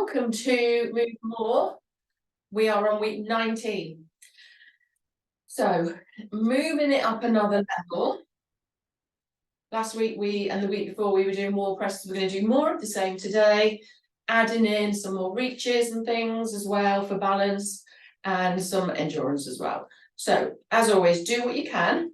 welcome to Move More. We are on week 19. So moving it up another level. Last week and the week before we were doing wall presses. We're going to do more of the same today, adding in some more reaches and things as well for balance and some endurance as well. So as always, do what you can.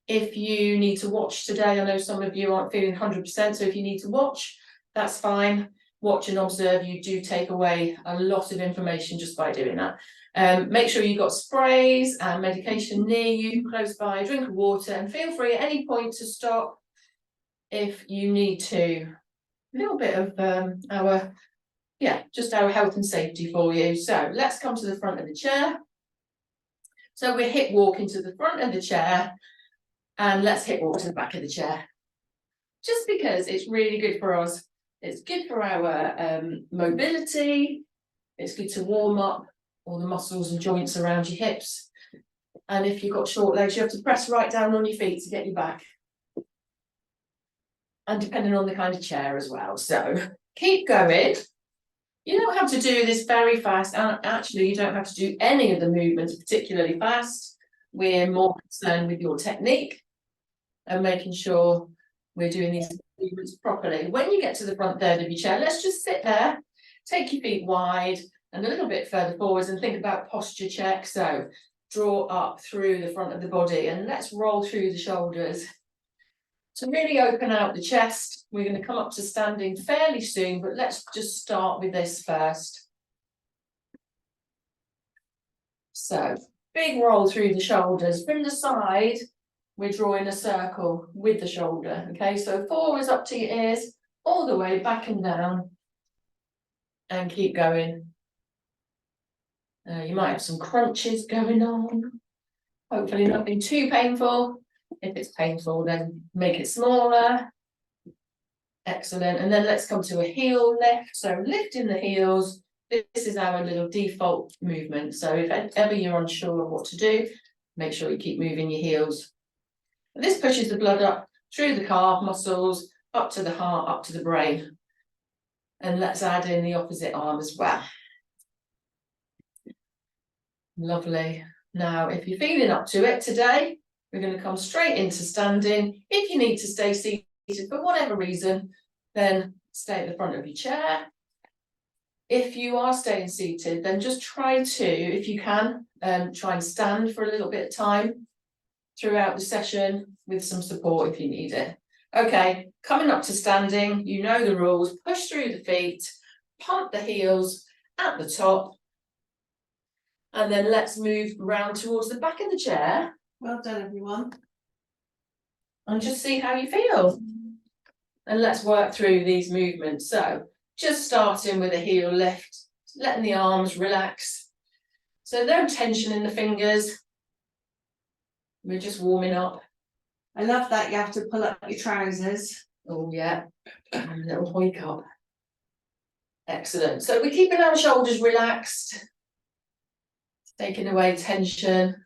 If you need to watch today, I know some of you aren't feeling 100%, so if you need to watch, that's fine. Watch and observe. You do take away a lot of information just by doing that. Make sure you've got sprays and medication near you, close by, drink of water, and feel free at any point to stop if you need to. A little bit of our health and safety for you. So let's come to the front of the chair. So we're hip walking to the front of the chair, and let's hip walk to the back of the chair. Just because it's really good for us. It's good for our mobility. It's good to warm up all the muscles and joints around your hips. And if you've got short legs, you have to press right down on your feet to get your back. And depending on the kind of chair as well. So keep going. You don't have to do this very fast. And actually, you don't have to do any of the movements particularly fast. We're more concerned with your technique and making sure we're doing these movements properly. When you get to the front third of your chair, let's just sit there, take your feet wide and a little bit further forwards and think about posture check. So draw up through the front of the body and let's roll through the shoulders. To really open out the chest, we're going to come up to standing fairly soon, but let's just start with this first. So big roll through the shoulders. From the side, we're drawing a circle with the shoulder. Okay, so forwards up to your ears, all the way back and down. And keep going. You might have some crunches going on. Hopefully nothing too painful. If it's painful, then make it smaller. Excellent. And then let's come to a heel lift. So lifting the heels. This is our little default movement. So if ever you're unsure of what to do, make sure you keep moving your heels. This pushes the blood up through the calf muscles, up to the heart, up to the brain. And let's add in the opposite arm as well. Lovely. Now, if you're feeling up to it today, we're going to come straight into standing. If you need to stay seated for whatever reason, then stay at the front of your chair. If you are staying seated, then just try to, if you can, try and stand for a little bit of time throughout the session with some support if you need it. Okay, coming up to standing, you know the rules. Push through the feet, pump the heels at the top, and then let's move round towards the back of the chair. Well done, everyone. And just see how you feel. And let's work through these movements. So just starting with a heel lift, letting the arms relax. So no tension in the fingers. We're just warming up. I love that you have to pull up your trousers. Oh, yeah. And a little hoik up. Excellent. So we're keeping our shoulders relaxed. Taking away tension.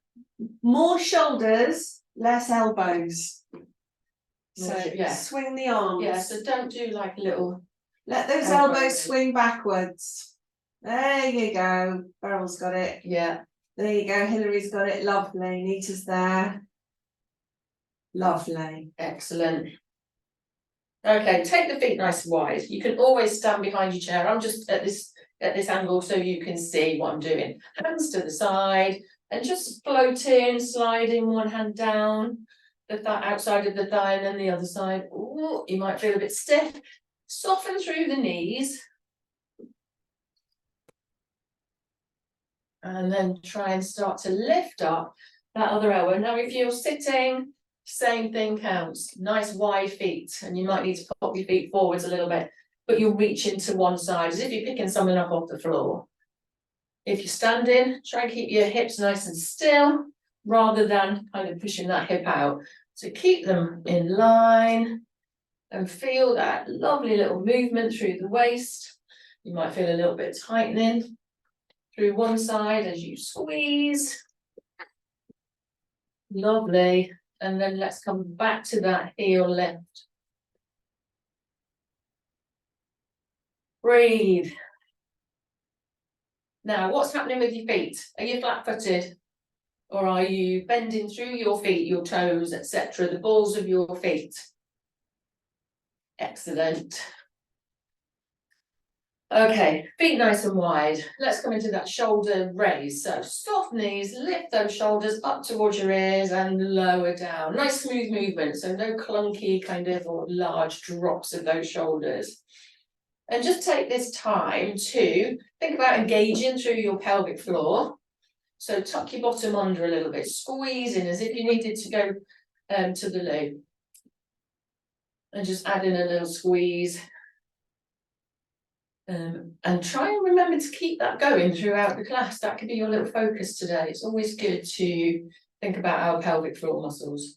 More shoulders, less elbows. So yeah. Swing the arms. Yeah, so don't do like a little... Let those elbows swing backwards. There you go. Beryl's got it. Yeah. There you go. Hillary's got it. Lovely. Nita's there. Lovely. Excellent. Okay, take the feet nice and wide. You can always stand behind your chair. I'm just at this angle so you can see what I'm doing. Hands to the side and just floating, sliding one hand down the outside of the thigh and then the other side. Ooh, you might feel a bit stiff. Soften through the knees. And then try and start to lift up that other elbow. Now, if you're sitting, same thing counts. Nice wide feet. And you might need to pop your feet forwards a little bit, but you'll reach into one side as if you're picking something up off the floor. If you're standing, try and keep your hips nice and still rather than kind of pushing that hip out. So keep them in line and feel that lovely little movement through the waist. You might feel a little bit tightening through one side as you squeeze. Lovely. And then let's come back to that heel lift. Breathe. Now, what's happening with your feet? Are you flat-footed? Or are you bending through your feet, your toes, etc., the balls of your feet? Excellent. Okay, feet nice and wide. Let's come into that shoulder raise. So soft knees, lift those shoulders up towards your ears and lower down. Nice smooth movement, so no clunky kind of or large drops of those shoulders. And just take this time to think about engaging through your pelvic floor. So tuck your bottom under a little bit, squeeze in as if you needed to go to the loo. And just add in a little squeeze. And try and remember to keep that going throughout the class. That could be your little focus today. It's always good to think about our pelvic floor muscles.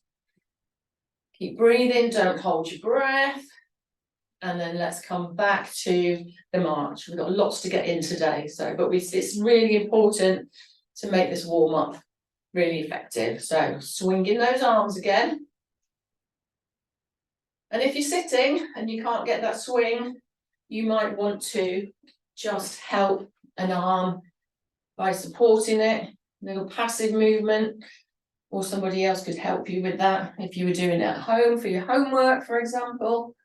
Keep breathing, don't hold your breath. And then let's come back to the march. We've got lots to get in today, but it's really important to make this warm up really effective. So swinging those arms again. And if you're sitting and you can't get that swing, you might want to just help an arm by supporting it, a little passive movement, or somebody else could help you with that if you were doing it at home for your homework, for example.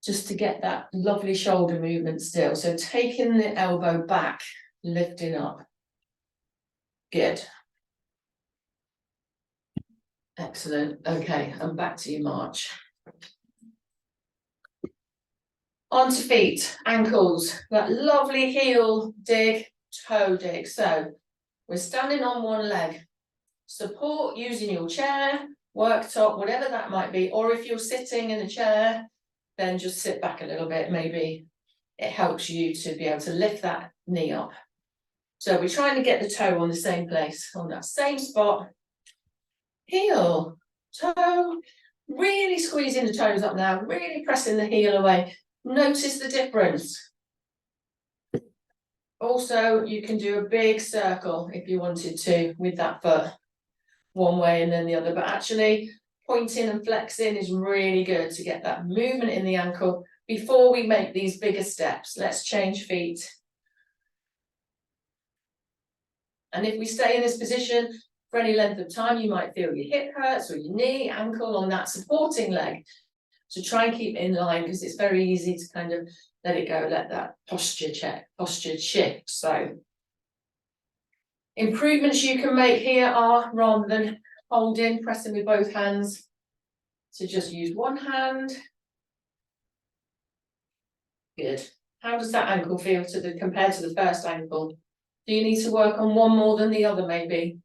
Just to get that lovely shoulder movement still. So taking the elbow back, lifting up. Good. Excellent. Okay, and back to your march. Onto feet, ankles, that lovely heel dig, toe dig. So we're standing on one leg. Support using your chair, worktop, whatever that might be. Or if you're sitting in a chair, then just sit back a little bit. Maybe it helps you to be able to lift that knee up. So we're trying to get the toe on the same place, on that same spot. Heel, toe, really squeezing the toes up now, really pressing the heel away. Notice the difference. Also, you can do a big circle if you wanted to with that foot, one way and then the other, but actually pointing and flexing is really good to get that movement in the ankle before we make these bigger steps. Let's change feet. And if we stay in this position for any length of time, you might feel your hip hurts or your knee, ankle on that supporting leg. So try and keep it in line because it's very easy to kind of let it go, let that posture shift. So improvements you can make here are, rather than holding, pressing with both hands, to just use one hand. Good. How does that ankle feel compared to the first ankle? Do you need to work on one more than the other maybe?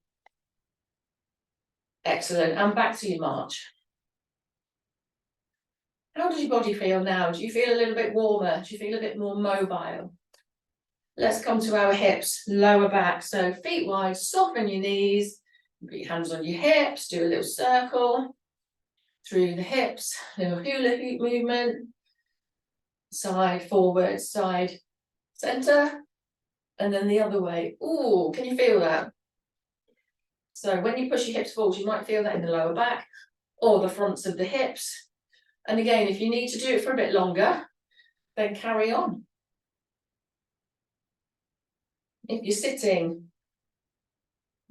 Excellent. And back to your march. How does your body feel now? Do you feel a little bit warmer? Do you feel a bit more mobile? Let's come to our hips, lower back. So feet wide, soften your knees, put your hands on your hips, do a little circle through the hips, little hula hoop movement, side, forward, side, center, and then the other way. Ooh, can you feel that? So when you push your hips forward, you might feel that in the lower back or the fronts of the hips. And again, if you need to do it for a bit longer, then carry on. If you're sitting,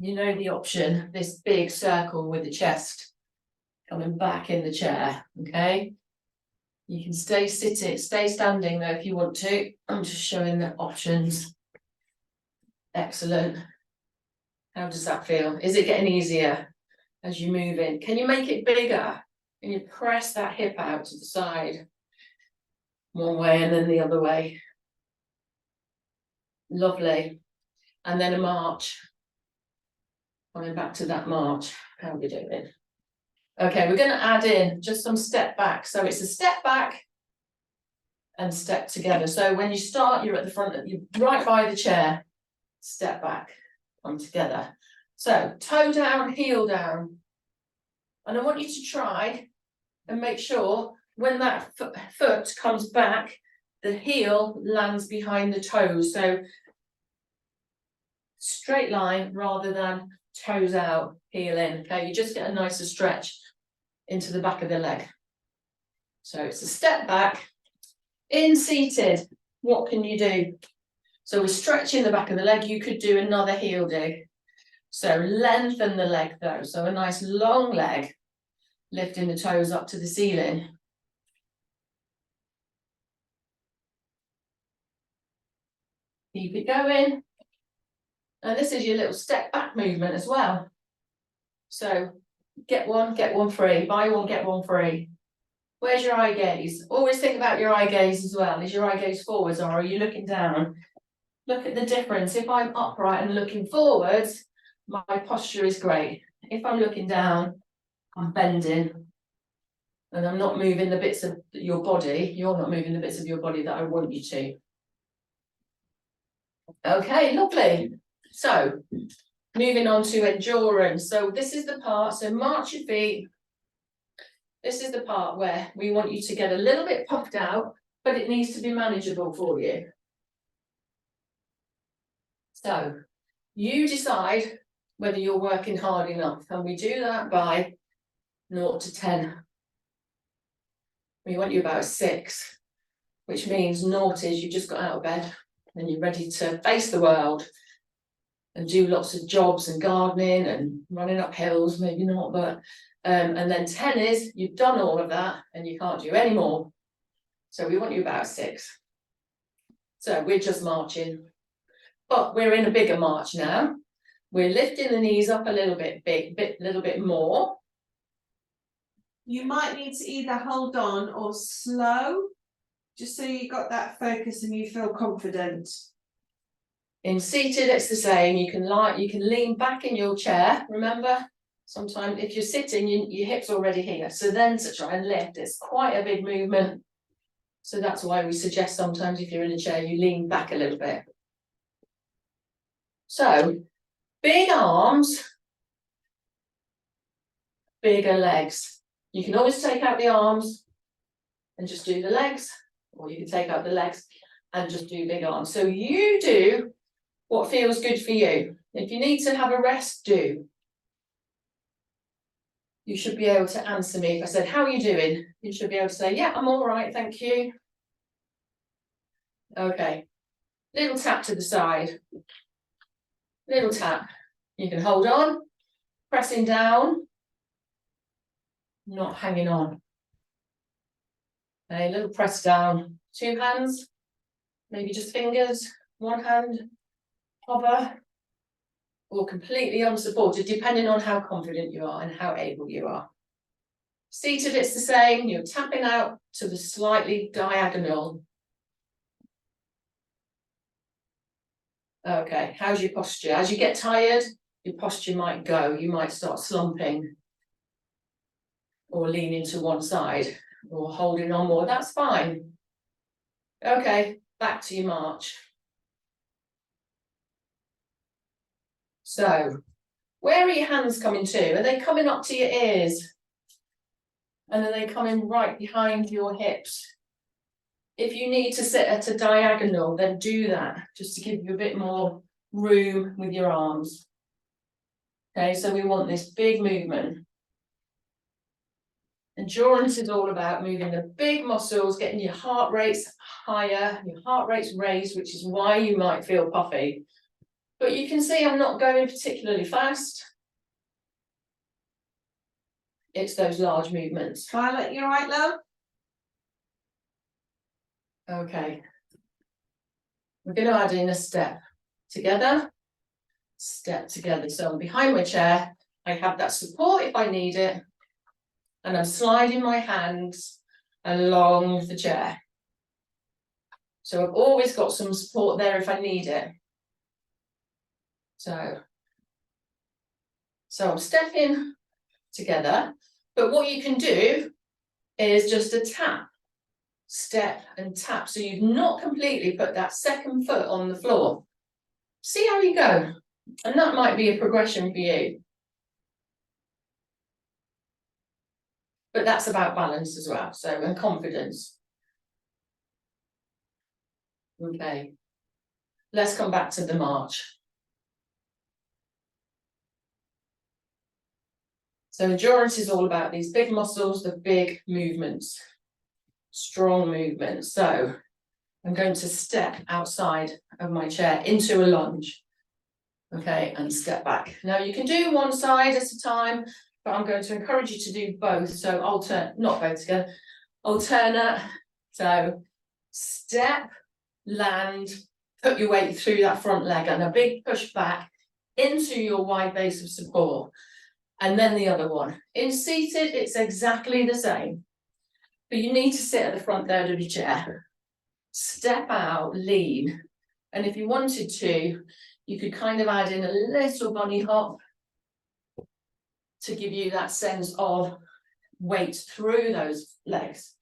you know the option, this big circle with the chest coming back in the chair, okay? You can stay standing though if you want to. I'm just showing the options. Excellent. How does that feel? Is it getting easier as you move in? Can you make it bigger? Can you press that hip out to the side? One way and then the other way. Lovely. And then a march. Coming back to that march. How are we doing? Okay, we're going to add in just some step back. So it's a step back and step together. So when you start, you're at the front, you're right by the chair. Step back, come together. So toe down, heel down. And I want you to try and make sure when that foot comes back, the heel lands behind the toes. So straight line rather than toes out, heel in. Okay, you just get a nicer stretch into the back of the leg. So it's a step back, in seated. What can you do? So we're stretching the back of the leg. You could do another heel dig. So lengthen the leg though. So a nice long leg, lifting the toes up to the ceiling. Keep it going. And this is your little step back movement as well. So get one free, buy one, get one free. Where's your eye gaze? Always think about your eye gaze as well. Is your eye gaze forwards or are you looking down? Look at the difference. If I'm upright and looking forwards, my posture is great. If I'm looking down, I'm bending. And I'm not moving the bits of your body. You're not moving the bits of your body that I want you to. Okay, lovely. So, moving on to endurance. So this is the part, so march your feet. This is the part where we want you to get a little bit puffed out, but it needs to be manageable for you. So you decide whether you're working hard enough, and we do that by 0 to 10. We want you about 6, which means 0 is you just got out of bed and you're ready to face the world and do lots of jobs and gardening and running up hills, maybe not, but and then 10 is you've done all of that and you can't do any more. So we want you about 6. So we're just marching, but we're in a bigger march now. We're lifting the knees up a little bit, little bit more. You might need to either hold on or slow, just so you got that focus and you feel confident. In seated, it's the same. You can lean back in your chair. Remember, sometimes if you're sitting, your hips already here. So then to try and lift, it's quite a big movement. So that's why we suggest sometimes if you're in a chair, you lean back a little bit. So big arms, bigger legs. You can always take out the arms and just do the legs, or you can take out the legs and just do big arms. So you do what feels good for you. If you need to have a rest, do. You should be able to answer me. If I said, how are you doing? You should be able to say, yeah, I'm all right, thank you. Okay, little tap to the side. Little tap. You can hold on, pressing down, not hanging on. A little press down. 2 hands, maybe just fingers, 1 hand, hover, or completely unsupported, depending on how confident you are and how able you are. Seated, it's the same. You're tapping out to the slightly diagonal. Okay, how's your posture? As you get tired, your posture might go. You might start slumping or leaning to one side or holding on more. That's fine. Okay, back to your march. So, where are your hands coming to? Are they coming up to your ears? And are they coming right behind your hips? If you need to sit at a diagonal, then do that, just to give you a bit more room with your arms. Okay, so we want this big movement. Endurance is all about moving the big muscles, getting your heart rates higher, your heart rates raised, which is why you might feel puffy. But you can see I'm not going particularly fast. It's those large movements. Violet, you all right, love? Okay. We're going to add in a step together, step together. So I'm behind my chair. I have that support if I need it. And I'm sliding my hands along the chair. So I've always got some support there if I need it. So I'm stepping together. But what you can do is just a tap, step and tap. So you've not completely put that second foot on the floor. See how you go. And that might be a progression for you. But that's about balance as well, so, and confidence. Okay, let's come back to the march. So endurance is all about these big muscles, the big movements, strong movements. So I'm going to step outside of my chair into a lunge. Okay, and step back. Now you can do one side at a time, but I'm going to encourage you to do both. So not both together, alternate. So step, land, put your weight through that front leg and a big push back into your wide base of support. And then the other one. In seated, it's exactly the same. But you need to sit at the front third of your chair. Step out, lean. And if you wanted to, you could kind of add in a little bunny hop to give you that sense of weight through those legs.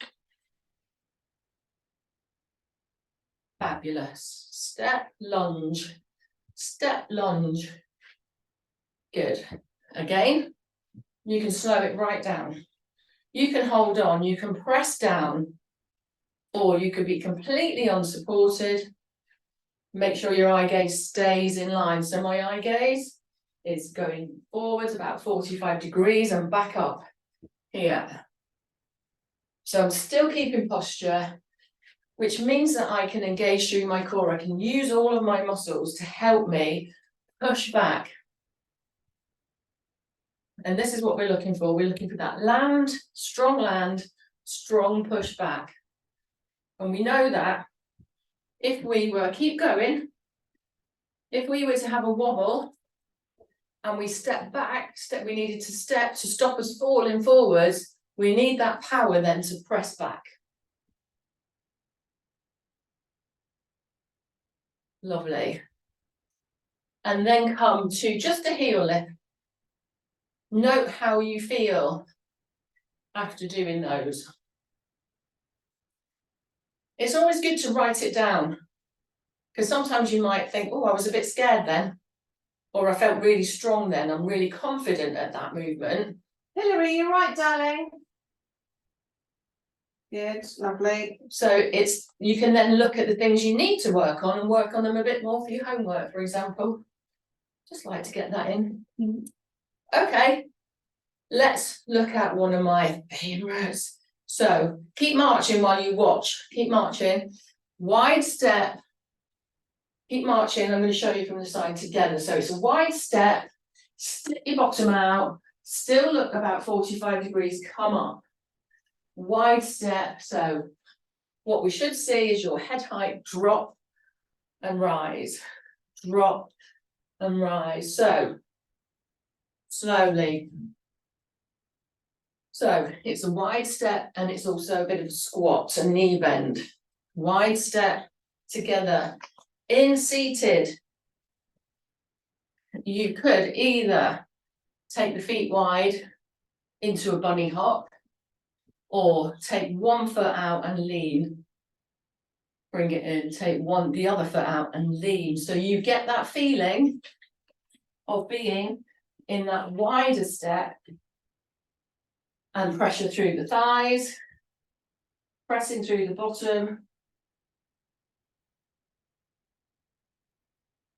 Fabulous. Step, lunge, step, lunge. Good. Again, you can slow it right down. You can hold on, you can press down, or you could be completely unsupported. Make sure your eye gaze stays in line. So my eye gaze is going forwards about 45 degrees and back up here. So I'm still keeping posture, which means that I can engage through my core. I can use all of my muscles to help me push back. And this is what we're looking for. We're looking for that land, strong push back. And we know that if we were, keep going, if we were to have a wobble and we step back, we needed to step to stop us falling forwards, we need that power then to press back. Lovely. And then come to just a heel lift. Note how you feel after doing those. It's always good to write it down, because sometimes you might think, oh, I was a bit scared then, or I felt really strong then, I'm really confident at that movement. Hilary, you're right, darling. Good, lovely. So you can then look at the things you need to work on and work on them a bit more for your homework, for example. Just like to get that in. Okay, let's look at one of my favorites. So keep marching while you watch. Keep marching. Wide step. Keep marching. I'm going to show you from the side together. So it's a wide step. Stick your bottom out. Still look about 45 degrees. Come up. Wide step. So what we should see is your head height drop and rise. Drop and rise. So slowly. So it's a wide step and it's also a bit of a squat, a knee bend. Wide step together. In seated, you could either take the feet wide into a bunny hop or take one foot out and lean. Bring it in, take the other foot out and lean. So you get that feeling of being in that wider step and pressure through the thighs, pressing through the bottom.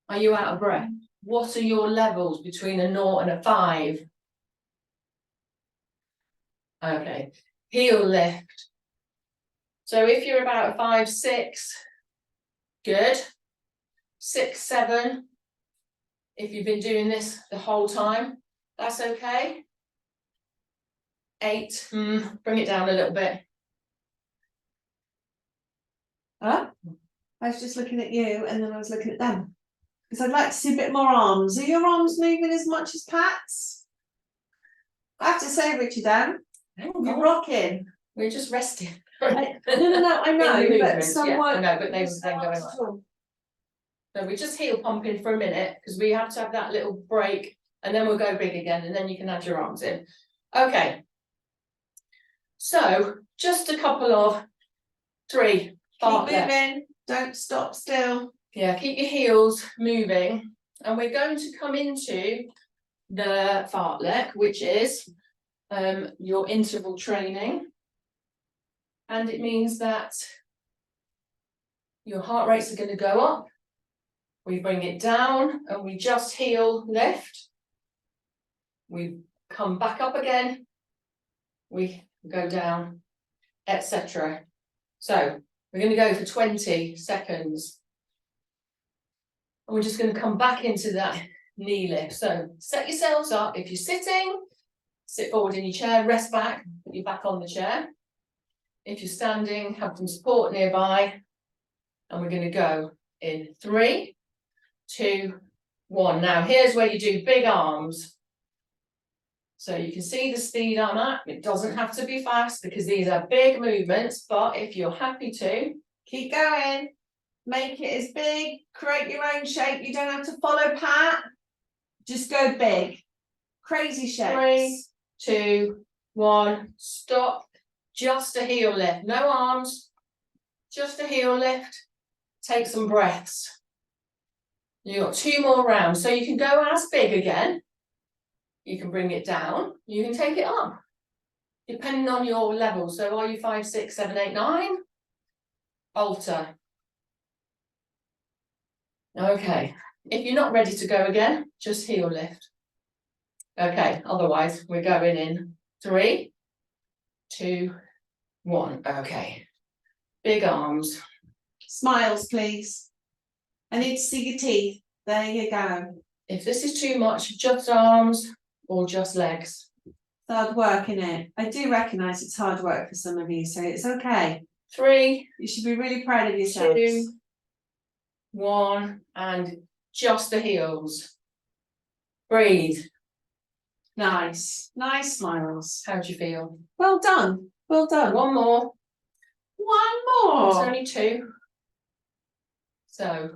Are you out of breath? What are your levels between a 0 and a 5? Okay, heel lift. So if you're about a 5, 6, good. 6, 7, if you've been doing this the whole time, that's okay. 8, bring it down a little bit. Huh? I was just looking at you and then I was looking at them. Because I'd like to see a bit more arms. Are your arms moving as much as Pat's? I have to say, Richard Ann, you're rocking. We're just resting. No, I know, but some yeah, work. I know, but they were then going like that. So we just heel pumping for a minute because we have to have that little break and then we'll go big again and then you can add your arms in. Okay. So just a couple of 3. Keep moving, don't stop still. Yeah, keep your heels moving. And we're going to come into the fartlek, which is your interval training. And it means that your heart rates are going to go up. We bring it down and we just heel lift. We come back up again. We go down, etc. So We're going to go for 20 seconds. And we're just going to come back into that knee lift. So set yourselves up. If you're sitting, sit forward in your chair, rest back, put your back on the chair. If you're standing, have some support nearby. And we're going to go in 3, 2, 1. Now here's where you do big arms. So you can see the speed I'm at. It doesn't have to be fast because these are big movements, but if you're happy to, keep going. Make it as big, create your own shape. You don't have to follow Pat. Just go big. Crazy shapes. 3, 2, 1, stop. Just a heel lift, no arms, just a heel lift. Take some breaths. You've got 2 more rounds, so you can go as big again. You can bring it down, you can take it up, depending on your level. So are you 5, 6, 7, 8, 9? Alter. Okay, if you're not ready to go again, just heel lift. Okay, otherwise we're going in 3, 2, 1. Okay, big arms. Smiles, please. I need to see your teeth. There you go. If this is too much, just arms or just legs. It's hard work, innit? I do recognise it's hard work for some of you, so it's okay. 3, You should be really proud of yourselves. 2, 1, and just the heels. Breathe. Nice. Nice smiles. How do you feel? Well done. Well done. One more. One more. It's only 2. So,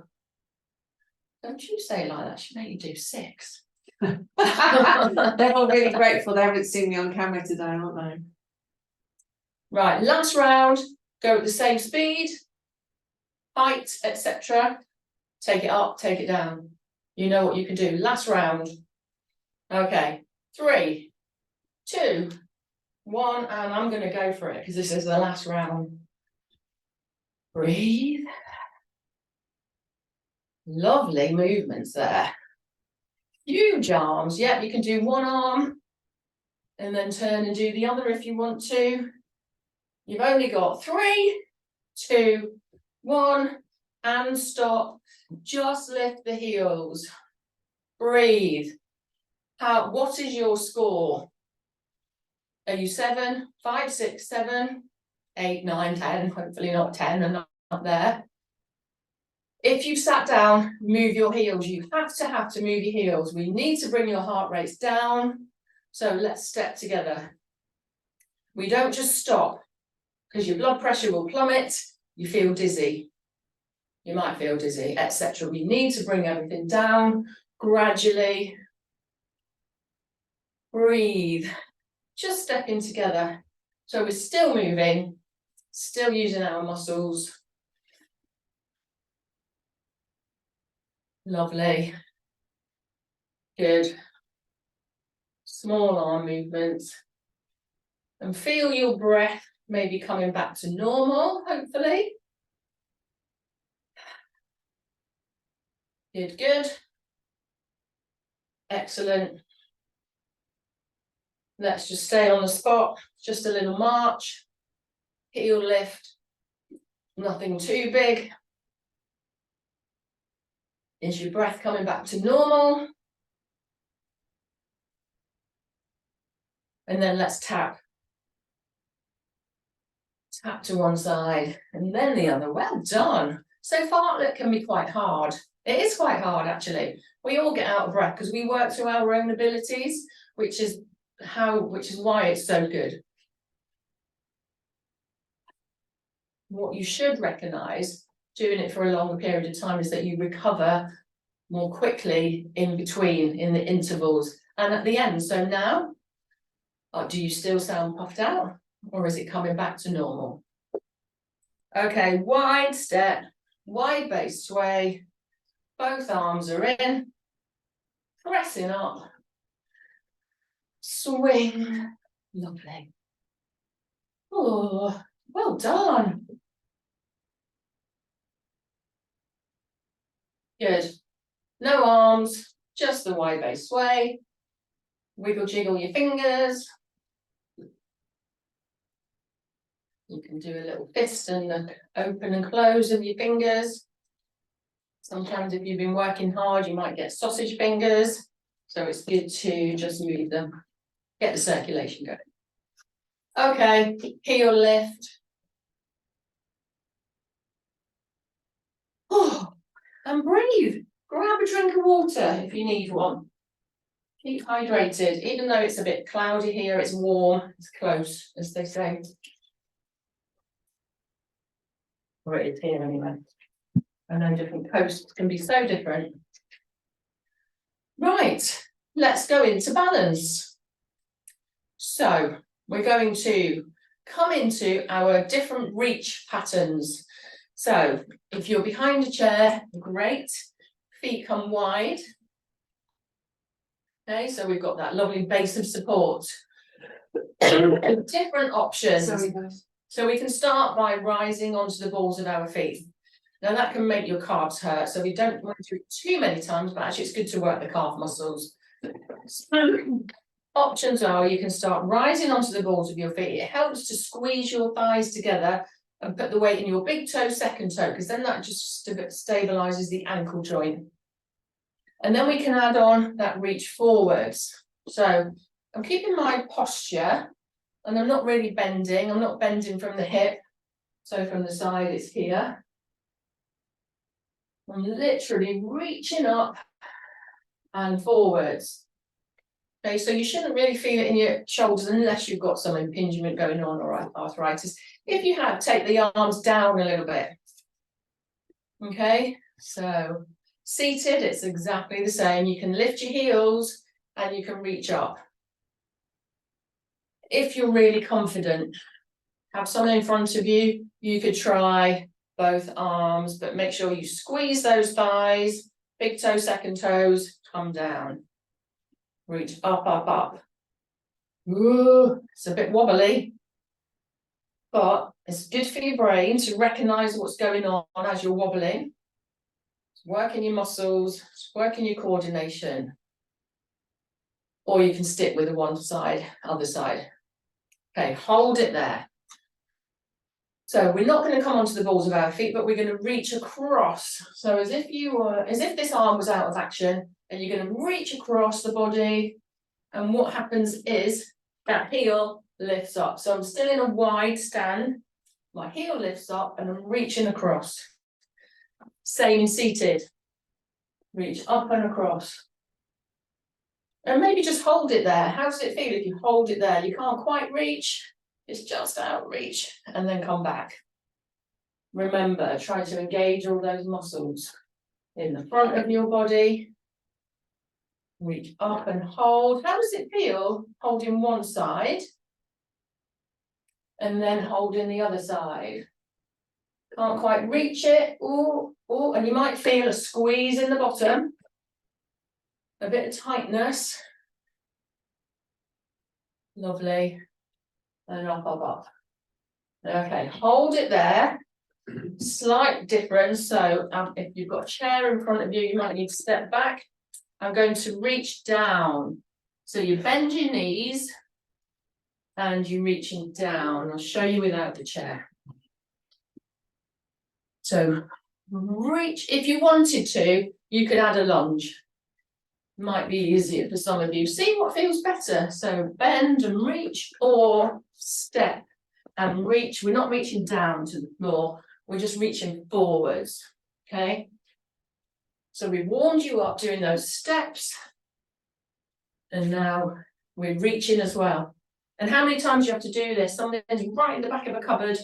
don't you say it like that. She made you do 6. They're all really grateful they haven't seen me on camera today, aren't they? Right, last round. Go at the same speed, height, etc. Take it up, take it down. You know what you can do. Last round. Okay, 3, 2, 1, and I'm going to go for it because this is the last round. Breathe. Lovely movements there. Huge arms. Yep, you can do one arm and then turn and do the other if you want to. You've only got 3, 2, 1, and stop. Just lift the heels. Breathe. What is your score? Are you 7, 5, 6, 7, 8, 9, 10? Hopefully not 10 and not there. If you've sat down, move your heels. You have to move your heels. We need to bring your heart rates down. So let's step together. We don't just stop because your blood pressure will plummet. You feel dizzy. You might feel dizzy, etc. We need to bring everything down gradually. Breathe. Just stepping together. So we're still moving, still using our muscles. Lovely. Good. Small arm movements. And feel your breath maybe coming back to normal, hopefully. Good, good. Excellent. Let's just stay on the spot. Just a little march. Heel lift. Nothing too big. Is your breath coming back to normal? And then let's tap. Tap to one side and then the other. Well done. So fartlek can be quite hard. It is quite hard, actually. We all get out of breath because we work through our own abilities, which is why it's so good. What you should recognise doing it for a longer period of time is that you recover more quickly in between, in the intervals and at the end. So now, do you still sound puffed out or is it coming back to normal? Okay, wide step, wide base sway, both arms are in, pressing up, swing, lovely. Oh, well done. Good. No arms, just the wide base sway. Wiggle jiggle your fingers. You can do a little fist and open and close of your fingers. Sometimes if you've been working hard, you might get sausage fingers. So it's good to just move them, get the circulation going. Okay, heel lift. Oh, and breathe. Grab a drink of water if you need one. Keep hydrated. Even though it's a bit cloudy here, it's warm, it's close, as they say. Or it is here anyway. I know different coasts can be so different. Right, let's go into balance. So we're going to come into our different reach patterns. So if you're behind a chair, great. Feet come wide. Okay, so we've got that lovely base of support. Different options. Sorry, guys. So we can start by rising onto the balls of our feet. Now that can make your calves hurt, so we don't want to do it too many times, but actually it's good to work the calf muscles. So, options are you can start rising onto the balls of your feet. It helps to squeeze your thighs together and put the weight in your big toe, second toe, because then that just stabilizes the ankle joint. And then we can add on that reach forwards. So I'm keeping my posture and I'm not really bending. I'm not bending from the hip. So from the side, it's here. I'm literally reaching up and forwards. Okay, so you shouldn't really feel it in your shoulders unless you've got some impingement going on or arthritis. If you have, take the arms down a little bit. Okay, so seated, it's exactly the same. You can lift your heels and you can reach up. If you're really confident, have someone in front of you, you could try both arms, but make sure you squeeze those thighs, big toe, second toes, come down. Reach up, up, up. Ooh, it's a bit wobbly, but it's good for your brain to recognize what's going on as you're wobbling. It's working your muscles, it's working your coordination. Or you can stick with the one side, other side. Okay, hold it there. So we're not going to come onto the balls of our feet, but we're going to reach across. So as if this arm was out of action, and you're going to reach across the body. And what happens is that heel lifts up. So I'm still in a wide stand. My heel lifts up and I'm reaching across. Same in seated. Reach up and across. And maybe just hold it there. How does it feel if you hold it there? You can't quite reach. It's just out reach and then come back. Remember, try to engage all those muscles in the front of your body. Reach up and hold. How does it feel holding one side and then holding the other side? Can't quite reach it. Ooh, ooh, and you might feel a squeeze in the bottom. A bit of tightness. Lovely. And up, up, up. Okay, hold it there. Slight difference. So if you've got a chair in front of you, you might need to step back. I'm going to reach down. So you bend your knees and you're reaching down. I'll show you without the chair. So reach, if you wanted to, you could add a lunge. Might be easier for some of you. See what feels better. So bend and reach or step and reach. We're not reaching down to the floor. We're just reaching forwards. Okay. So we warmed you up doing those steps. And now we're reaching as well. And how many times you have to do this? Sometimes right in the back of a cupboard.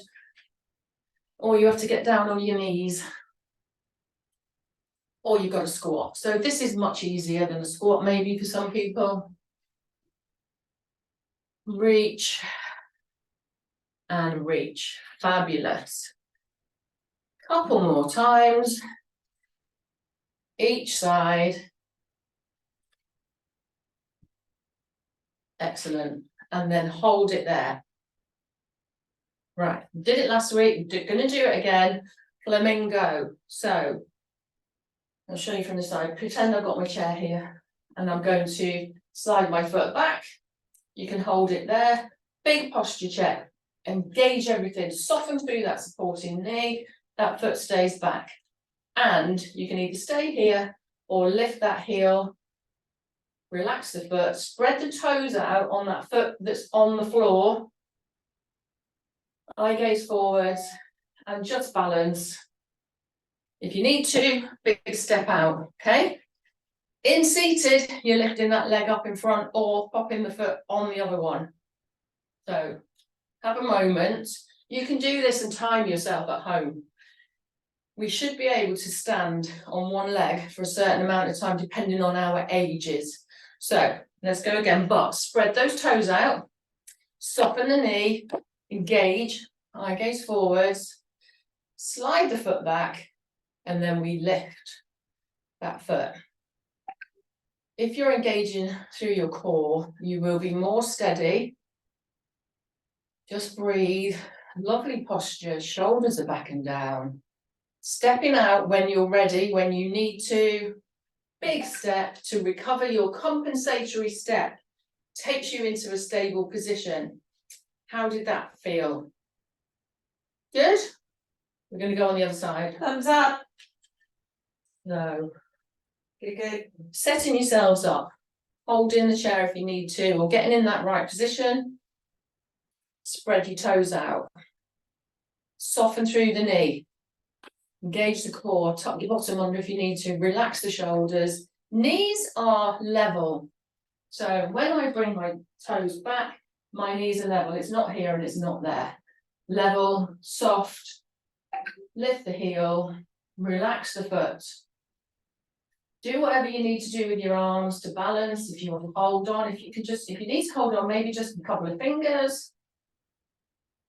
Or you have to get down on your knees. Or you've got to squat. So this is much easier than a squat maybe for some people. Reach and reach. Fabulous. Couple more times. Each side. Excellent. And then hold it there. Right, did it last week, going to do it again. Flamingo. So I'll show you from the side. Pretend I've got my chair here and I'm going to slide my foot back. You can hold it there. Big posture check. Engage everything, soften through that supporting knee, that foot stays back. And you can either stay here or lift that heel, relax the foot, spread the toes out on that foot that's on the floor. Eye gaze forwards and just balance. If you need to, big step out, okay? In seated, you're lifting that leg up in front or popping the foot on the other one. So have a moment. You can do this and time yourself at home. We should be able to stand on one leg for a certain amount of time, depending on our ages. So let's go again, but spread those toes out, soften the knee, engage, eye gaze forwards, slide the foot back, and then we lift that foot. If you're engaging through your core, you will be more steady. Just breathe, lovely posture, shoulders are back and down. Stepping out when you're ready, when you need to. Big step to recover your compensatory step. Takes you into a stable position. How did that feel? Good? We're going to go on the other side. Thumbs up. No. Good. Setting yourselves up. Holding the chair if you need to, or getting in that right position. Spread your toes out. Soften through the knee. Engage the core, tuck your bottom under if you need to, relax the shoulders. Knees are level. So when I bring my toes back, my knees are level. It's not here and it's not there. Level, soft, lift the heel, relax the foot. Do whatever you need to do with your arms to balance. If you want to hold on, if you need to hold on, maybe just a couple of fingers.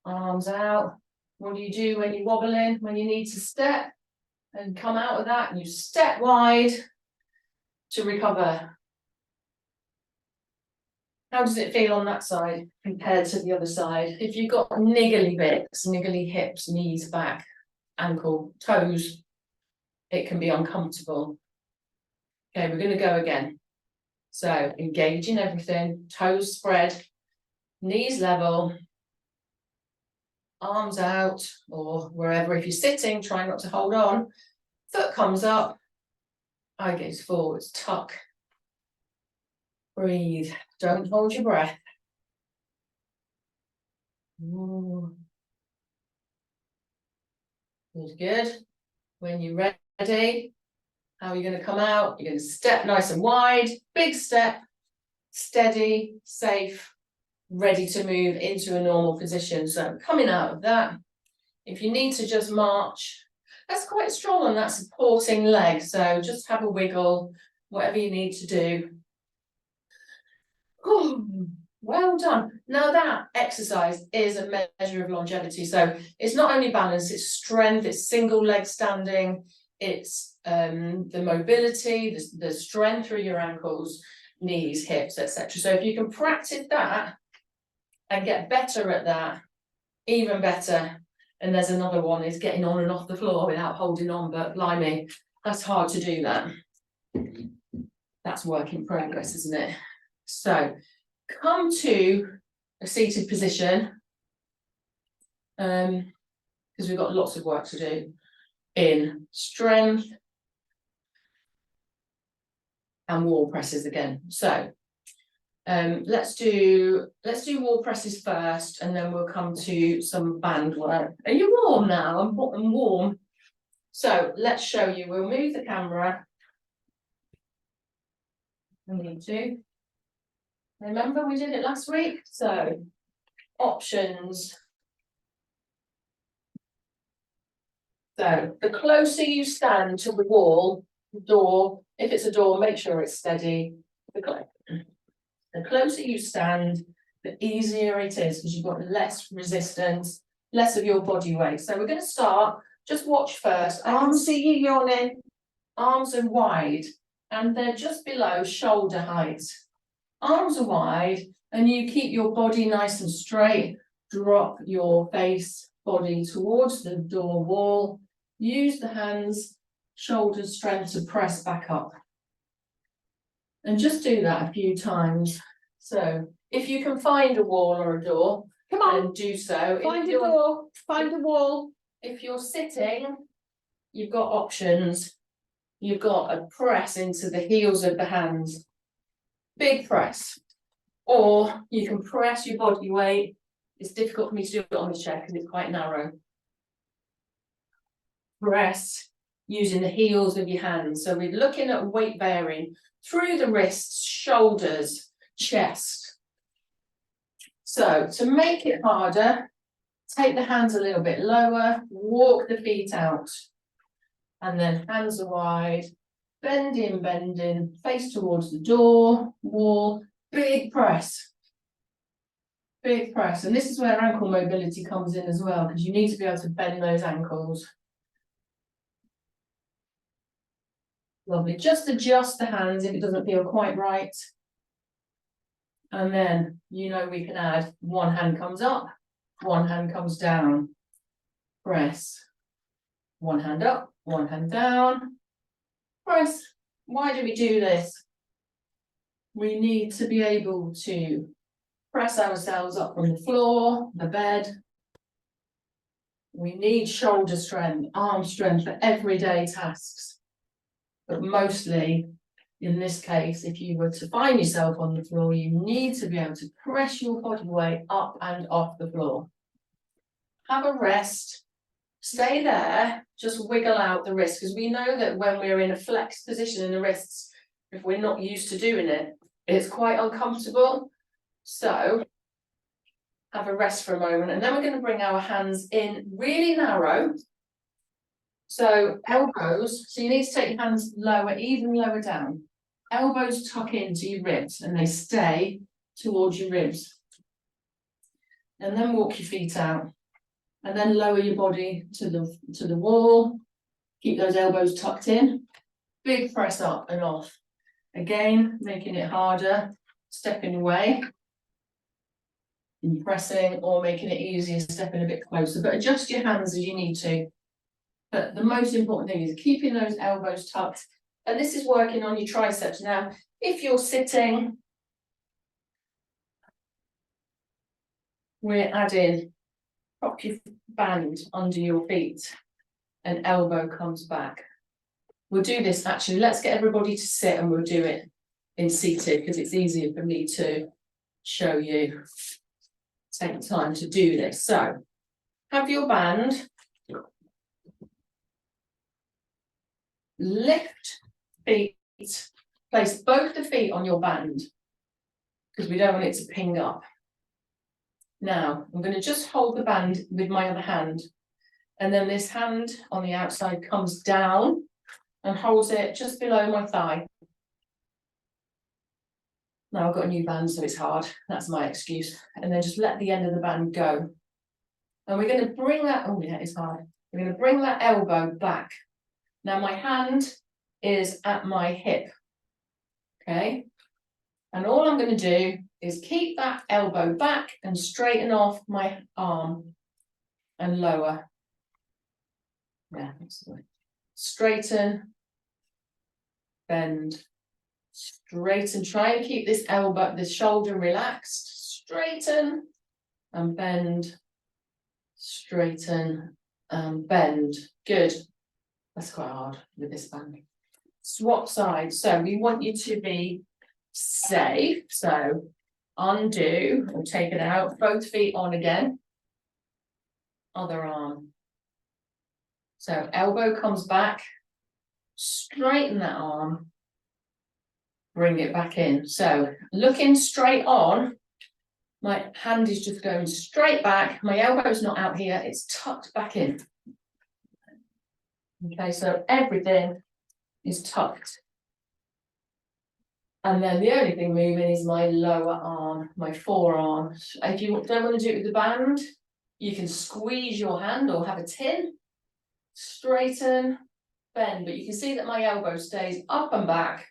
Arms out. What do you do when you wobble in? When you need to step and come out of that, and you step wide to recover. How does it feel on that side compared to the other side? If you've got niggly bits, niggly hips, knees, back, ankle, toes, it can be uncomfortable. Okay, we're going to go again. So engaging everything, toes spread, knees level, arms out, or wherever. If you're sitting, try not to hold on. Foot comes up, eye gaze forwards, tuck. Breathe, don't hold your breath. Ooh. Good. When you're ready, how are you going to come out? You're going to step nice and wide, big step, steady, safe, ready to move into a normal position. So coming out of that, if you need to just march, that's quite strong on that supporting leg. So just have a wiggle, whatever you need to do. Ooh, well done. Now that exercise is a measure of longevity. So it's not only balance, it's strength, it's single leg standing, it's the mobility, the strength through your ankles, knees, hips, etc. So if you can practice that and get better at that, even better. And there's another one, is getting on and off the floor without holding on, but blimey, that's hard to do that. That's work in progress, isn't it? So come to a seated position, because we've got lots of work to do in strength and wall presses again. So let's do wall presses first, and then we'll come to some band work. Are you warm now? I'm warm. So let's show you. We'll move the camera. I need to. Remember we did it last week? So options. So the closer you stand to the wall, door, if it's a door, make sure it's steady. The closer you stand, the easier it is, because you've got less resistance, less of your body weight. So we're going to start, just watch first. Arms, see you yawning. Arms are wide, and they're just below shoulder height. Arms are wide, and you keep your body nice and straight. Drop your face, body towards the door wall. Use the hands, shoulder strength to press back up. And just do that a few times. So if you can find a wall or a door, Come on, then do so. find a door, find a wall. If you're sitting, you've got options. You've got a press into the heels of the hands, big press, or you can press your body weight. It's difficult for me to do it on this chair because it's quite narrow. Press using the heels of your hands. So we're looking at weight bearing through the wrists, shoulders, chest. So to make it harder, take the hands a little bit lower, walk the feet out, and then hands are wide, bending, face towards the door, wall, big press. Big press, and this is where ankle mobility comes in as well, because you need to be able to bend those ankles. Lovely, just adjust the hands if it doesn't feel quite right. And then, you know, we can add one hand comes up, one hand comes down. Press. One hand up, one hand down. Press. Why do we do this? We need to be able to press ourselves up from the floor, the bed. We need shoulder strength, arm strength for everyday tasks. But mostly, in this case, if you were to find yourself on the floor, you need to be able to press your body weight up and off the floor. Have a rest, stay there, just wiggle out the wrists, because we know that when we're in a flexed position in the wrists, if we're not used to doing it, it's quite uncomfortable. So have a rest for a moment, and then we're going to bring our hands in really narrow. So elbows, so you need to take your hands lower, even lower down. Elbows tuck into your ribs and they stay towards your ribs. And then walk your feet out. And then lower your body to the wall. Keep those elbows tucked in. Big press up and off. Again, making it harder, stepping away. And pressing, or making it easier, stepping a bit closer. But adjust your hands as you need to. But the most important thing is keeping those elbows tucked. And this is working on your triceps. Now, if you're sitting, we're adding, prop your band under your feet and elbow comes back. We'll do this actually. Let's get everybody to sit and we'll do it in seated because it's easier for me to show you. Take time to do this. So, have your band. Lift feet, place both the feet on your band because we don't want it to ping up. Now, I'm going to just hold the band with my other hand, and then this hand on the outside comes down and holds it just below my thigh. Now I've got a new band, so it's hard. That's my excuse. And then just let the end of the band go. And we're going to bring that, oh yeah, it's hard. We're going to bring that elbow back. Now my hand is at my hip, okay? And all I'm going to do is keep that elbow back and straighten off my arm and lower. Yeah, excellent. Straighten, bend, straighten. Try and keep this elbow, this shoulder relaxed. Straighten and bend, straighten and bend. Good. That's quite hard with this band. Swap sides. So we want you to be safe. So undo or take it out. Both feet on again. Other arm. So elbow comes back. Straighten that arm. Bring it back in. So looking straight on. My hand is just going straight back. My elbow's not out here. It's tucked back in. Okay, so everything is tucked. And then the only thing moving is my lower arm, my forearm. If you don't want to do it with the band, you can squeeze your hand or have a tin, straighten, bend. But you can see that my elbow stays up and back.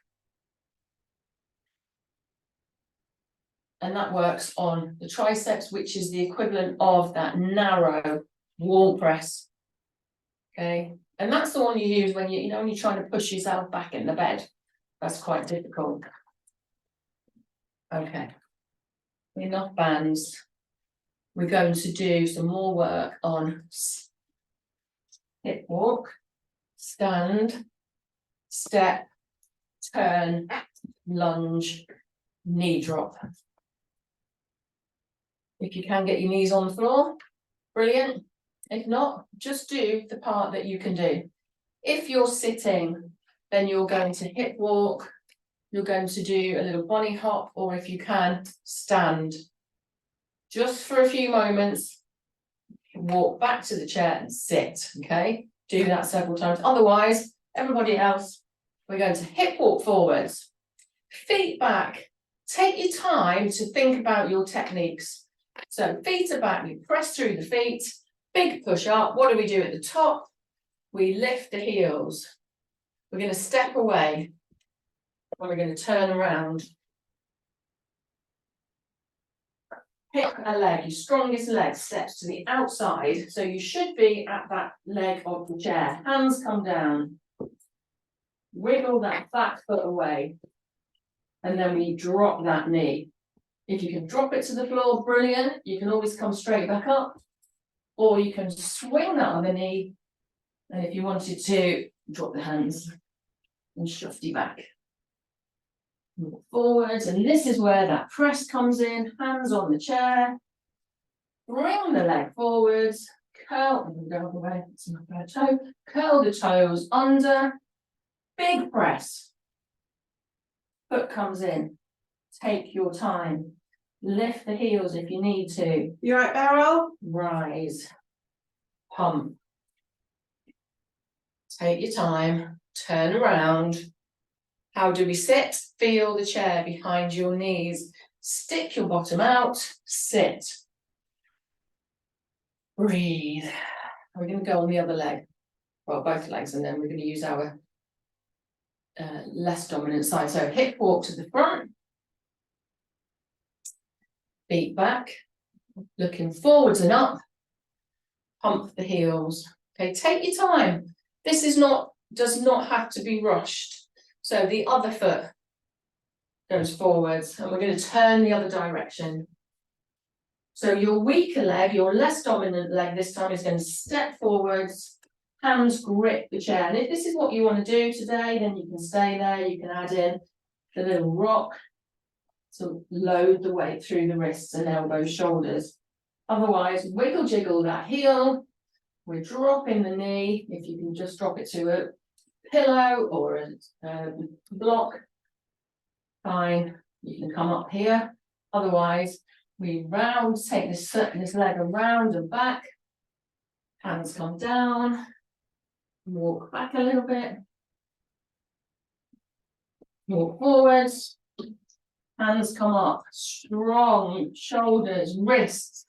And that works on the triceps, which is the equivalent of that narrow wall press. Okay. And that's the one you use when when you're trying to push yourself back in the bed. That's quite difficult. Okay. Enough bands. we're going to do some more work on hip walk, stand, step, turn, lunge, knee drop. If you can get your knees on the floor, brilliant. If not, just do the part that you can do. If you're sitting, then you're going to hip walk, you're going to do a little bunny hop, or if you can, stand. Just for a few moments, walk back to the chair and sit, okay? Do that several times. Otherwise, everybody else, we're going to hip walk forwards, feet back. Take your time to think about your techniques. So feet are back, we press through the feet, big push up. What do we do at the top? We lift the heels. We're going to step away and we're going to turn around. Pick a leg, your strongest leg steps to the outside. So you should be at that leg of the chair. Hands come down. Wiggle that back foot away. And then we drop that knee. If you can drop it to the floor, brilliant. You can always come straight back up. Or you can swing that other knee. And if you wanted to, drop the hands and shufty back. Move forwards, and this is where that press comes in, hands on the chair. Bring the leg forwards, curl, and go all the way, it's my bad toe, curl the toes under, big press. Foot comes in, take your time, lift the heels if you need to. You right, Beryl? Rise, pump. Take your time, turn around. How do we sit? Feel the chair behind your knees. Stick your bottom out, sit. Breathe. We're going to go on the other leg. Well, both legs, and then we're going to use our less dominant side. So hip walk to the front. Feet back. Looking forwards and up. Pump the heels. Okay, take your time. This does not have to be rushed. So the other foot goes forwards, and we're going to turn the other direction. So your weaker leg, your less dominant leg this time is going to step forwards, hands grip the chair. And if this is what you want to do today, then you can stay there. You can add in the little rock to load the weight through the wrists and elbows, shoulders. Otherwise, wiggle jiggle that heel. We're dropping the knee. If you can just drop it to a pillow or a block, fine, you can come up here. Otherwise, we round, take this leg around and back, hands come down, walk back a little bit, walk forwards, hands come up, strong, shoulders, wrists.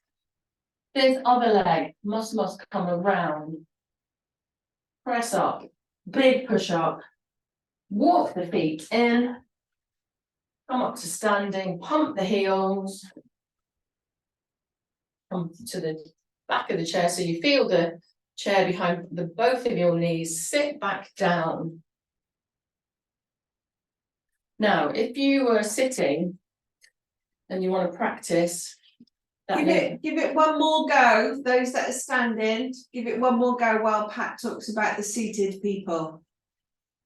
This other leg must come around, press up. Big push up, walk the feet in, come up to standing, pump the heels, come to the back of the chair so you feel the chair behind both of your knees, sit back down. Now, if you were sitting and you want to practice, Give it one more go, those that are standing, give it one more go while Pat talks about the seated people.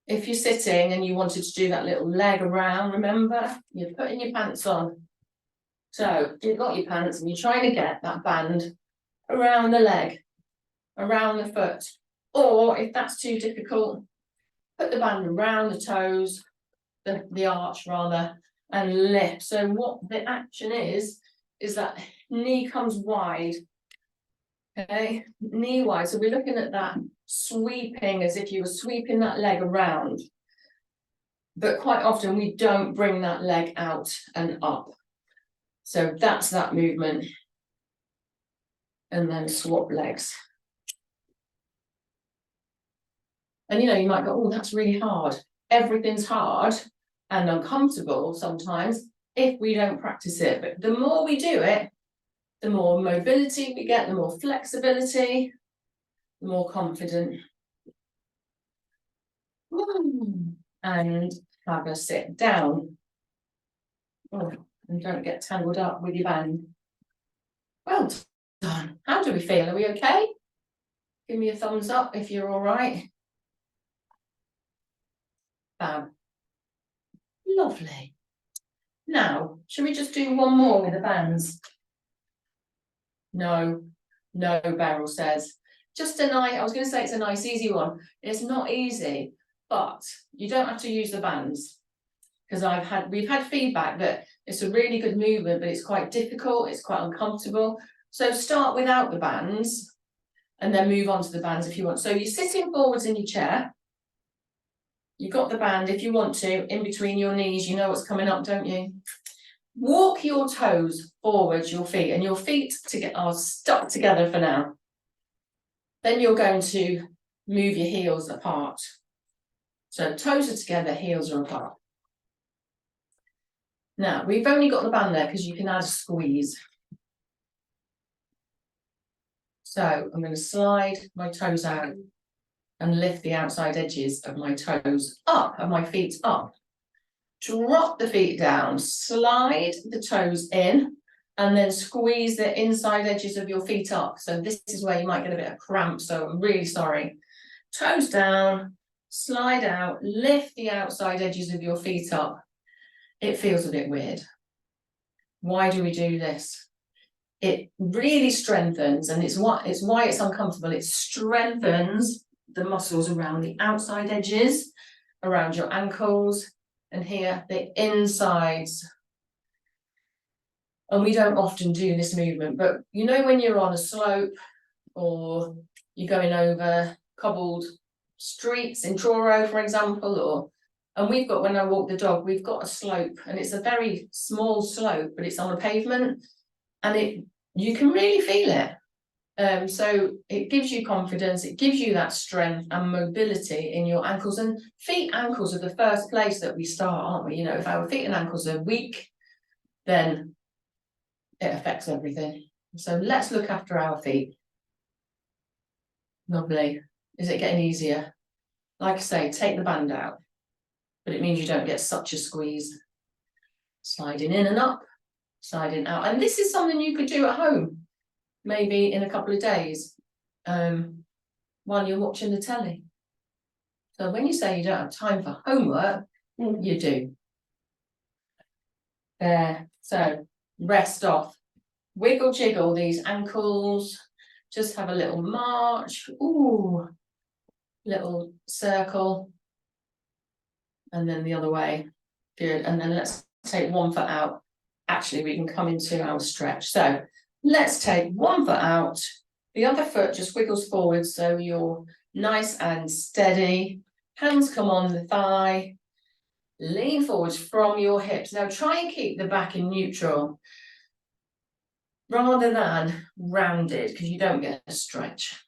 If you're sitting and you wanted to do that little leg around, remember, you're putting your pants on. So you've got your pants and you're trying to get that band around the leg, around the foot. Or if that's too difficult, put the band around the toes, the arch rather, and lift. So what the action is that knee comes wide, okay, knee wide. So we're looking at that sweeping as if you were sweeping that leg around. But quite often we don't bring that leg out and up. So that's that movement. And then swap legs. And you might go, oh, that's really hard. Everything's hard and uncomfortable sometimes if we don't practice it. But the more we do it, the more mobility we get, the more flexibility, the more confident. And have a sit down. Oh, and don't get tangled up with your band. Well Done. How do we feel? Are we okay? Give me a thumbs up if you're all right. Fab. Lovely. Now, should we just do one more with the bands? No, no, Beryl says. Just a nice, I was going to say it's a nice, easy one. It's not easy, but you don't have to use the bands. Because we've had feedback that it's a really good movement, but it's quite difficult, it's quite uncomfortable. So start without the bands and then move on to the bands if you want. So you're sitting forwards in your chair. You've got the band if you want to, in between your knees, you know what's coming up, don't you? Walk your toes forwards, your feet, and your feet are stuck together for now. Then you're going to move your heels apart. So toes are together, heels are apart. Now, we've only got the band there because you can add a squeeze. So I'm going to slide my toes out and lift the outside edges of my toes up and my feet up. Drop the feet down, slide the toes in, and then squeeze the inside edges of your feet up. So this is where you might get a bit of cramp, so I'm really sorry. Toes down, slide out, lift the outside edges of your feet up. It feels a bit weird. Why do we do this? It really strengthens, and it's why it's uncomfortable. It strengthens the muscles around the outside edges, around your ankles, and here the insides. And we don't often do this movement, but you know when you're on a slope or you're going over cobbled streets in Truro, for example, and we've got, when I walk the dog, we've got a slope, and it's a very small slope, but it's on a pavement, and you can really feel it. So it gives you confidence, it gives you that strength and mobility in your ankles, and ankles are the first place that we start, aren't we? You know, if our feet and ankles are weak, then it affects everything. So let's look after our feet. Lovely. Is it getting easier? Like I say, take the band out, but it means you don't get such a squeeze. Sliding in and up, sliding out. And this is something you could do at home, maybe in a couple of days, while you're watching the telly. So when you say you don't have time for homework, you do. There. So rest off. Wiggle jiggle these ankles. Just have a little march. Ooh. Little circle. And then the other way. Good. And then let's take one foot out. Actually, we can come into our stretch. So let's take one foot out. The other foot just wiggles forward, so you're nice and steady. Hands come on the thigh. Lean forwards from your hips. Now try and keep the back in neutral rather than rounded, because you don't get a stretch.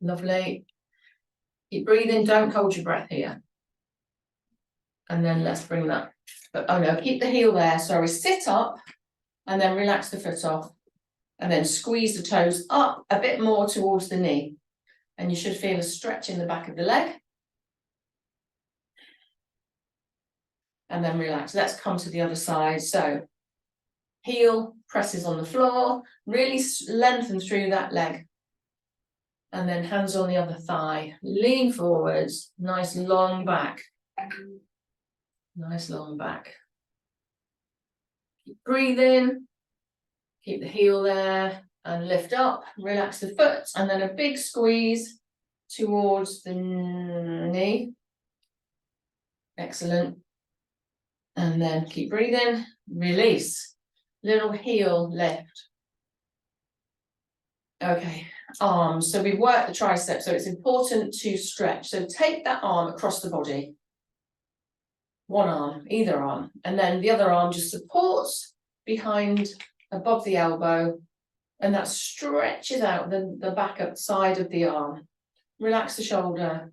Lovely. Keep breathing, don't hold your breath here. And then let's bring that. Oh no, keep the heel there. Sorry, sit up and then relax the foot off. And then squeeze the toes up a bit more towards the knee. And you should feel a stretch in the back of the leg. And then relax. Let's come to the other side. So heel presses on the floor, really lengthen through that leg. And then hands on the other thigh. Lean forwards, nice long back. Nice long back. Keep breathing. Keep the heel there and lift up, relax the foot, and then a big squeeze towards the knee. Excellent. And then keep breathing, release. Little heel lift. Okay, arms. So we've worked the triceps, so it's important to stretch. So take that arm across the body. One arm, either arm, and then the other arm just supports behind, above the elbow, and that stretches out the back up side of the arm. Relax the shoulder,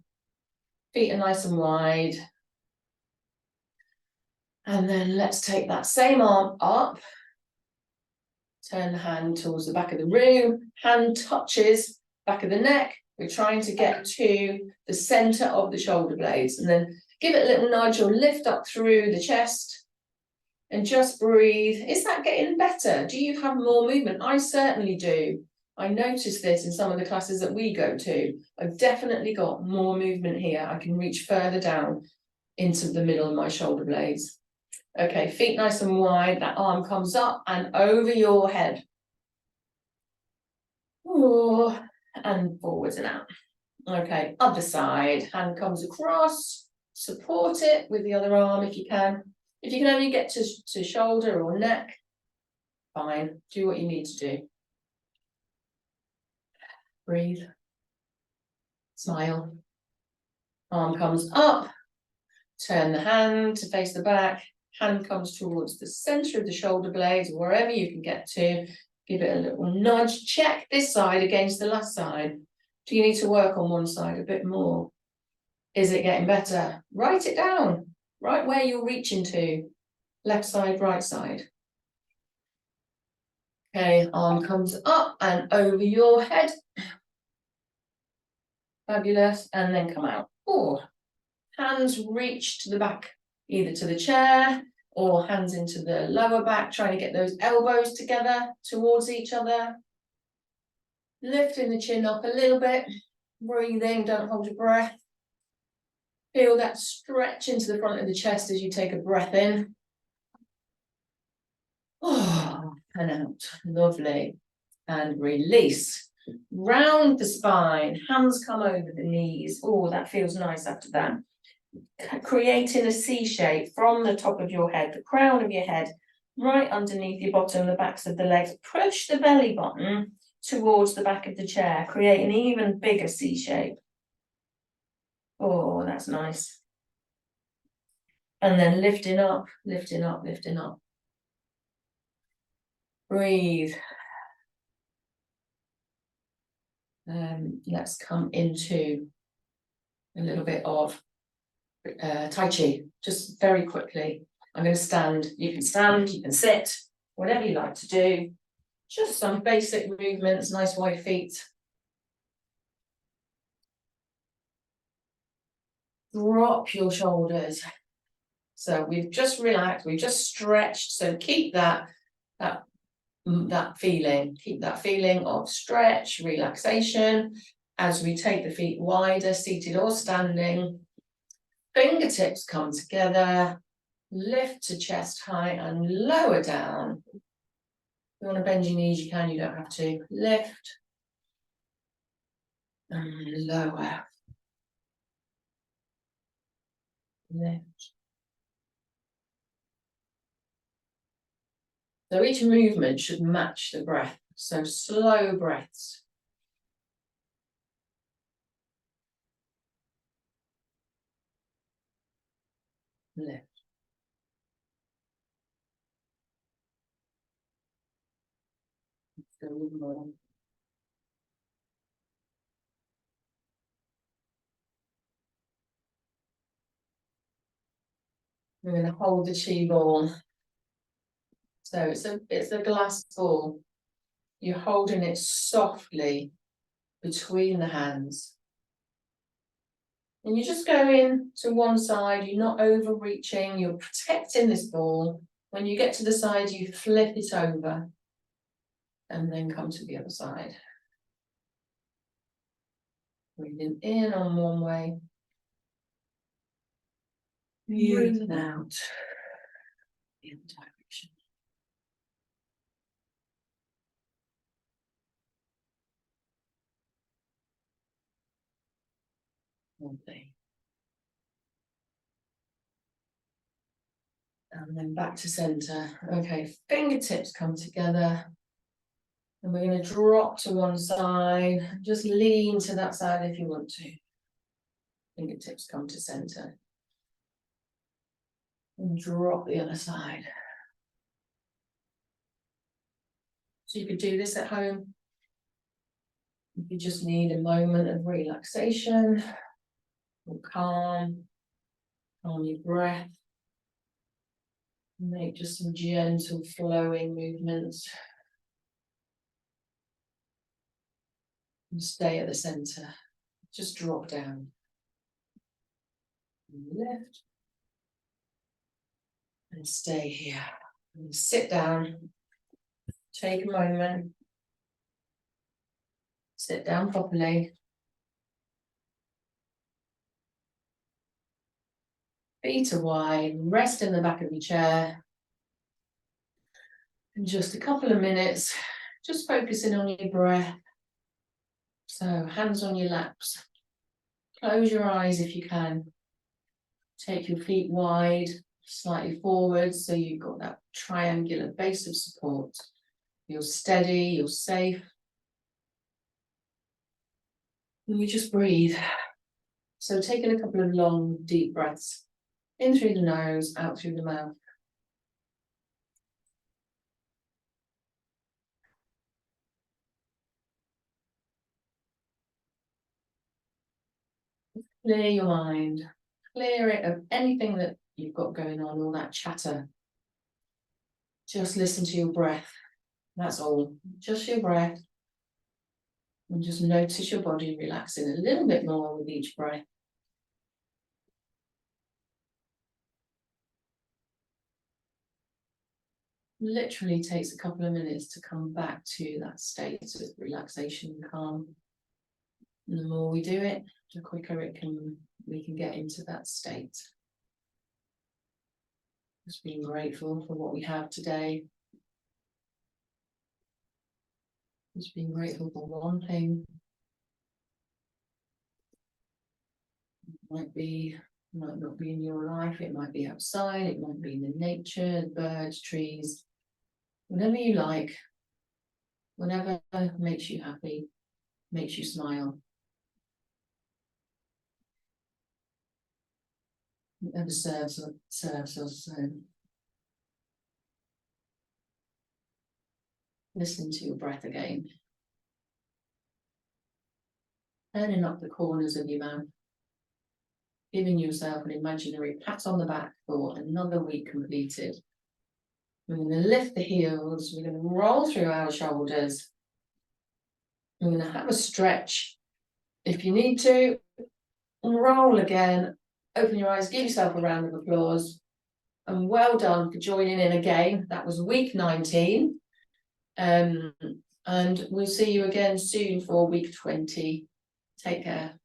feet are nice and wide. And then let's take that same arm up, turn the hand towards the back of the room, hand touches back of the neck. We're trying to get to the center of the shoulder blades, and then give it a little nudge or lift up through the chest. And just breathe. Is that getting better? Do you have more movement? I certainly do. I noticed this in some of the classes that we go to. I've definitely got more movement here. I can reach further down into the middle of my shoulder blades. Okay, feet nice and wide. That arm comes up and over your head. Oh, and forwards and out. Okay, other side. Hand comes across. Support it with the other arm if you can. If you can only get to shoulder or neck, fine. Do what you need to do. Breathe. Smile. Arm comes up. Turn the hand to face the back. Hand comes towards the center of the shoulder blades, wherever you can get to. Give it a little nudge. Check this side against the last side. Do you need to work on one side a bit more? Is it getting better? Write it down. Right where you're reaching to. Left side, right side. Okay, arm comes up and over your head. Fabulous. And then come out. Oh, hands reach to the back, either to the chair or hands into the lower back, trying to get those elbows together towards each other. Lifting the chin up a little bit. Breathing, don't hold your breath. Feel that stretch into the front of the chest as you take a breath in. Oh, and out. Lovely. And release. Round the spine. Hands come over the knees. Oh, that feels nice after that. Creating a C shape from the top of your head, the crown of your head, right underneath your bottom, the backs of the legs. Push the belly button towards the back of the chair. Create an even bigger C shape. Oh, that's nice. And then lifting up, lifting up, lifting up. Breathe. Let's come into a little bit of Tai Chi, just very quickly. I'm going to stand. You can sit, whatever you like to do. Just some basic movements, nice wide feet. Drop your shoulders. So we've just relaxed, we've just stretched. So keep that feeling. Keep that feeling of stretch, relaxation. As we take the feet wider, seated or standing, fingertips come together, lift to chest height and lower down. If you want to bend your knees, you can, you don't have to. Lift and lower. Lift. So each movement should match the breath. So slow breaths. Lift. Go more. We're going to hold the chi ball. So it's a glass ball. You're holding it softly between the hands. And you just go in to one side, you're not overreaching, you're protecting this ball. When you get to the side, you flip it over and then come to the other side. Breathing in on one way. Breathing out the other direction. Lovely. And then back to center. Okay, fingertips come together. And we're going to drop to one side. Just lean to that side if you want to. Fingertips come to center. And drop the other side. So you could do this at home. If you just need a moment of relaxation or calm your breath. Make just some gentle flowing movements. And stay at the center. Just drop down. And lift. And stay here. Sit down. Take a moment. Sit down properly. Feet are wide, rest in the back of your chair. And just a couple of minutes, just focusing on your breath. So hands on your laps. Close your eyes if you can. Take your feet wide, slightly forward, so you've got that triangular base of support. You're steady, you're safe. And you just breathe. So taking a couple of long, deep breaths. In through the nose, out through the mouth. Clear your mind. Clear it of anything that you've got going on, all that chatter. Just listen to your breath. That's all. Just your breath. And just notice your body relaxing a little bit more with each breath. Literally takes a couple of minutes to come back to that state of relaxation and calm. And the more we do it, the quicker we can get into that state. Just being grateful for what we have today. Just being grateful for one thing. It might not be in your life, it might be outside, it might be in the nature, birds, trees, whatever you like, whatever makes you happy, makes you smile. Whatever serves us. Listening to your breath again. Turning up the corners of your mouth. Giving yourself an imaginary pat on the back for another week completed. We're going to lift the heels. We're going to roll through our shoulders. We're going to have a stretch. If you need to, roll again. Open your eyes. Give yourself a round of applause. And well done for joining in again. That was week 19. And we'll see you again soon for week 20. Take care.